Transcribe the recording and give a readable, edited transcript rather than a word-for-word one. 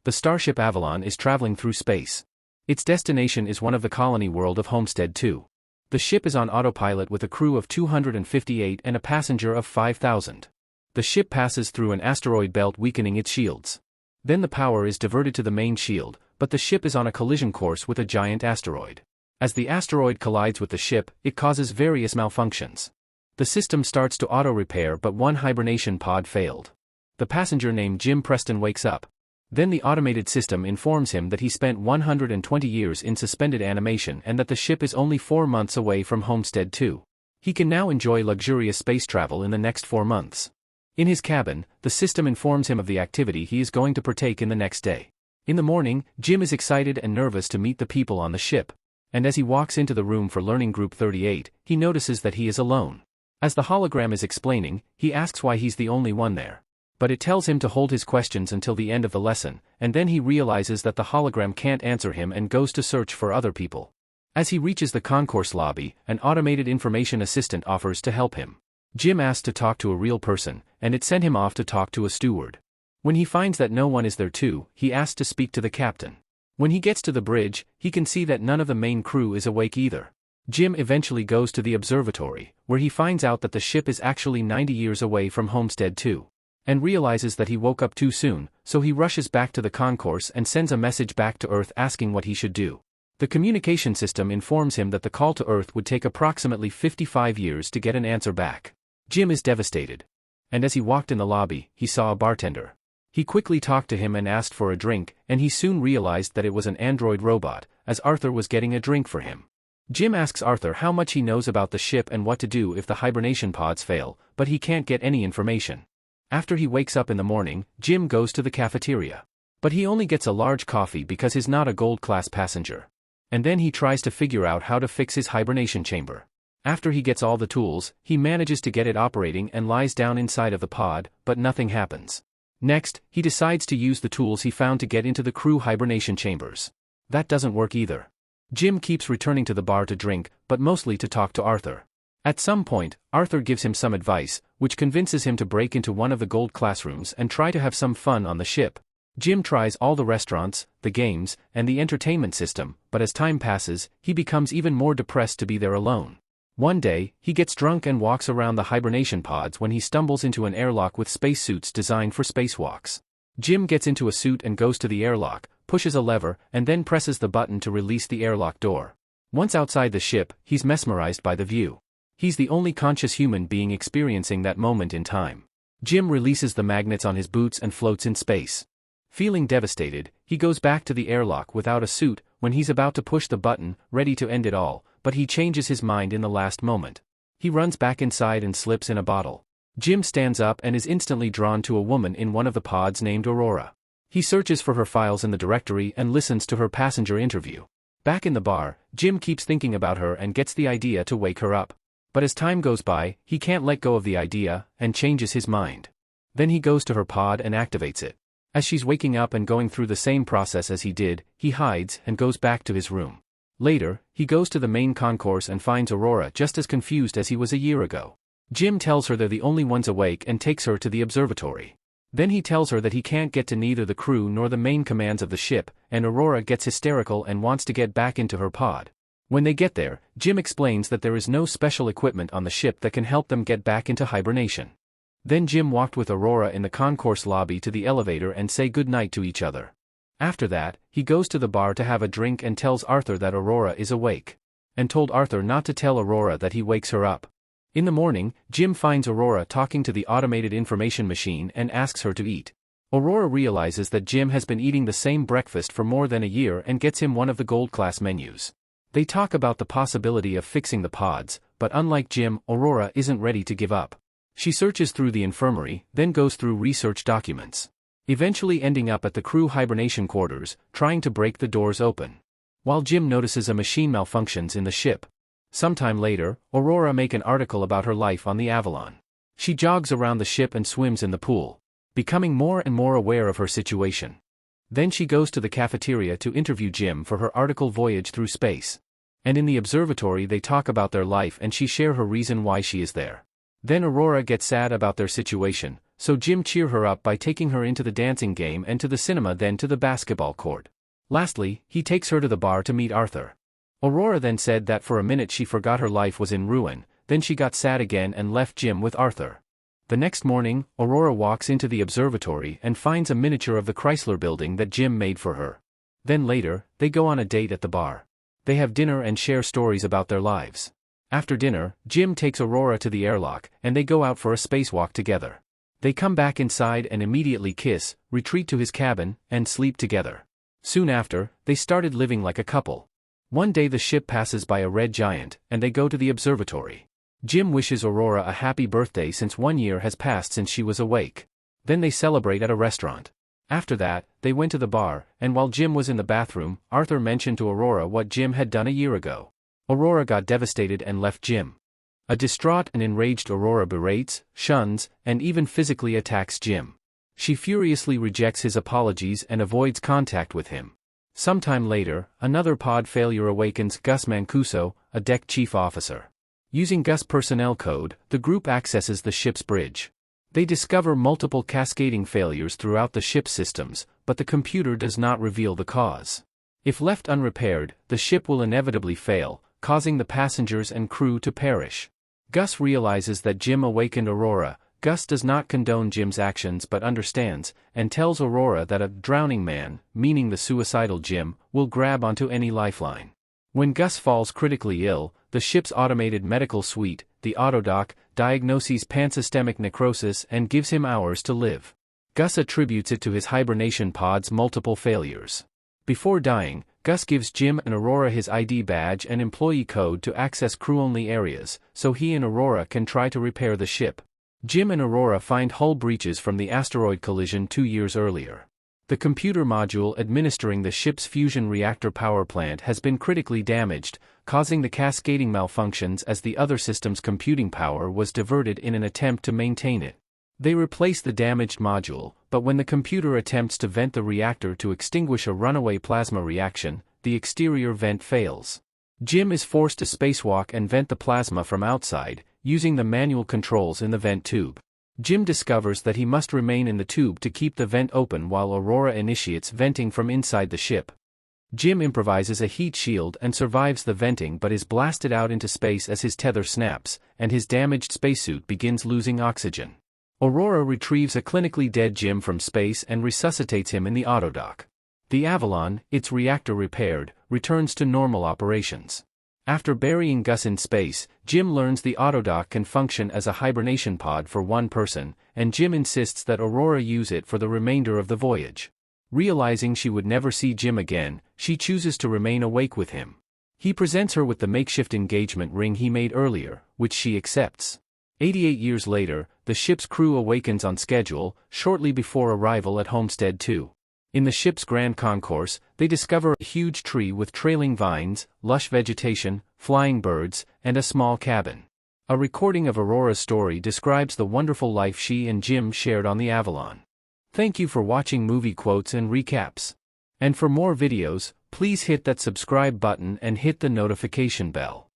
The starship Avalon is traveling through space. Its destination is one of the colony world of Homestead 2. The ship is on autopilot with a crew of 258 and a passenger of 5,000. The ship passes through an asteroid belt, weakening its shields. Then the power is diverted to the main shield, but the ship is on a collision course with a giant asteroid. As the asteroid collides with the ship, it causes various malfunctions. The system starts to auto-repair, but one hibernation pod failed. The passenger named Jim Preston wakes up. Then the automated system informs him that he spent 120 years in suspended animation and that the ship is only 4 months away from Homestead 2. He can now enjoy luxurious space travel in the next 4 months. In his cabin, the system informs him of the activity he is going to partake in the next day. In the morning, Jim is excited and nervous to meet the people on the ship. And as he walks into the room for Learning Group 38, he notices that he is alone. As the hologram is explaining, he asks why he's the only one there. But it tells him to hold his questions until the end of the lesson, and then he realizes that the hologram can't answer him and goes to search for other people. As he reaches the concourse lobby, an automated information assistant offers to help him. Jim asks to talk to a real person, and it sent him off to talk to a steward. When he finds that no one is there too, he asks to speak to the captain. When he gets to the bridge, he can see that none of the main crew is awake either. Jim eventually goes to the observatory, where he finds out that the ship is actually 90 years away from Homestead 2. And realizes that he woke up too soon, so he rushes back to the concourse and sends a message back to Earth asking what he should do. The communication system informs him that the call to Earth would take approximately 55 years to get an answer back. Jim is devastated. And as he walked in the lobby, he saw a bartender. He quickly talked to him and asked for a drink, and he soon realized that it was an android robot, as Arthur was getting a drink for him. Jim asks Arthur how much he knows about the ship and what to do if the hibernation pods fail, but he can't get any information. After he wakes up in the morning, Jim goes to the cafeteria. But he only gets a large coffee because he's not a gold-class passenger. And then he tries to figure out how to fix his hibernation chamber. After he gets all the tools, he manages to get it operating and lies down inside of the pod, but nothing happens. Next, he decides to use the tools he found to get into the crew hibernation chambers. That doesn't work either. Jim keeps returning to the bar to drink, but mostly to talk to Arthur. At some point, Arthur gives him some advice, which convinces him to break into one of the gold classrooms and try to have some fun on the ship. Jim tries all the restaurants, the games, and the entertainment system, but as time passes, he becomes even more depressed to be there alone. One day, he gets drunk and walks around the hibernation pods when he stumbles into an airlock with spacesuits designed for spacewalks. Jim gets into a suit and goes to the airlock, pushes a lever, and then presses the button to release the airlock door. Once outside the ship, he's mesmerized by the view. He's the only conscious human being experiencing that moment in time. Jim releases the magnets on his boots and floats in space. Feeling devastated, he goes back to the airlock without a suit when he's about to push the button, ready to end it all, but he changes his mind in the last moment. He runs back inside and slips in a bottle. Jim stands up and is instantly drawn to a woman in one of the pods named Aurora. He searches for her files in the directory and listens to her passenger interview. Back in the bar, Jim keeps thinking about her and gets the idea to wake her up. But as time goes by, he can't let go of the idea, and changes his mind. Then he goes to her pod and activates it. As she's waking up and going through the same process as he did, he hides and goes back to his room. Later, he goes to the main concourse and finds Aurora just as confused as he was a year ago. Jim tells her they're the only ones awake and takes her to the observatory. Then he tells her that he can't get to neither the crew nor the main commands of the ship, and Aurora gets hysterical and wants to get back into her pod. When they get there, Jim explains that there is no special equipment on the ship that can help them get back into hibernation. Then Jim walked with Aurora in the concourse lobby to the elevator and say goodnight to each other. After that, he goes to the bar to have a drink and tells Arthur that Aurora is awake. And told Arthur not to tell Aurora that he wakes her up. In the morning, Jim finds Aurora talking to the automated information machine and asks her to eat. Aurora realizes that Jim has been eating the same breakfast for more than a year and gets him one of the gold-class menus. They talk about the possibility of fixing the pods, but unlike Jim, Aurora isn't ready to give up. She searches through the infirmary, then goes through research documents. Eventually ending up at the crew hibernation quarters, trying to break the doors open. While Jim notices a machine malfunctions in the ship. Sometime later, Aurora makes an article about her life on the Avalon. She jogs around the ship and swims in the pool, becoming more and more aware of her situation. Then she goes to the cafeteria to interview Jim for her article Voyage Through Space. And in the observatory they talk about their life and she shares her reason why she is there. Then Aurora gets sad about their situation, so Jim cheers her up by taking her into the dancing game and to the cinema, then to the basketball court. Lastly, he takes her to the bar to meet Arthur. Aurora then said that for a minute she forgot her life was in ruin, then she got sad again and left Jim with Arthur. The next morning, Aurora walks into the observatory and finds a miniature of the Chrysler building that Jim made for her. Then later, they go on a date at the bar. They have dinner and share stories about their lives. After dinner, Jim takes Aurora to the airlock, and they go out for a spacewalk together. They come back inside and immediately kiss, retreat to his cabin, and sleep together. Soon after, they started living like a couple. One day the ship passes by a red giant, and they go to the observatory. Jim wishes Aurora a happy birthday since 1 year has passed since she was awake. Then they celebrate at a restaurant. After that, they went to the bar, and while Jim was in the bathroom, Arthur mentioned to Aurora what Jim had done a year ago. Aurora got devastated and left Jim. A distraught and enraged Aurora berates, shuns, and even physically attacks Jim. She furiously rejects his apologies and avoids contact with him. Sometime later, another pod failure awakens Gus Mancuso, a deck chief officer. Using Gus personnel code, the group accesses the ship's bridge. They discover multiple cascading failures throughout the ship's systems, but the computer does not reveal the cause. If left unrepaired, the ship will inevitably fail, causing the passengers and crew to perish. Gus realizes that Jim awakened Aurora. Gus does not condone Jim's actions but understands, and tells Aurora that a drowning man, meaning the suicidal Jim, will grab onto any lifeline. When Gus falls critically ill, the ship's automated medical suite, the Autodoc, diagnoses pansystemic necrosis and gives him hours to live. Gus attributes it to his hibernation pod's multiple failures. Before dying, Gus gives Jim and Aurora his ID badge and employee code to access crew-only areas, so he and Aurora can try to repair the ship. Jim and Aurora find hull breaches from the asteroid collision 2 years earlier. The computer module administering the ship's fusion reactor power plant has been critically damaged, causing the cascading malfunctions as the other system's computing power was diverted in an attempt to maintain it. They replace the damaged module, but when the computer attempts to vent the reactor to extinguish a runaway plasma reaction, the exterior vent fails. Jim is forced to spacewalk and vent the plasma from outside, using the manual controls in the vent tube. Jim discovers that he must remain in the tube to keep the vent open while Aurora initiates venting from inside the ship. Jim improvises a heat shield and survives the venting but is blasted out into space as his tether snaps, and his damaged spacesuit begins losing oxygen. Aurora retrieves a clinically dead Jim from space and resuscitates him in the Autodoc. The Avalon, its reactor repaired, returns to normal operations. After burying Gus in space, Jim learns the Autodoc can function as a hibernation pod for one person, and Jim insists that Aurora use it for the remainder of the voyage. Realizing she would never see Jim again, she chooses to remain awake with him. He presents her with the makeshift engagement ring he made earlier, which she accepts. 88 years later, the ship's crew awakens on schedule, shortly before arrival at Homestead 2. In the ship's grand concourse, they discover a huge tree with trailing vines, lush vegetation, flying birds, and a small cabin. A recording of Aurora's story describes the wonderful life she and Jim shared on the Avalon. Thank you for watching movie quotes and recaps. And for more videos, please hit that subscribe button and hit the notification bell.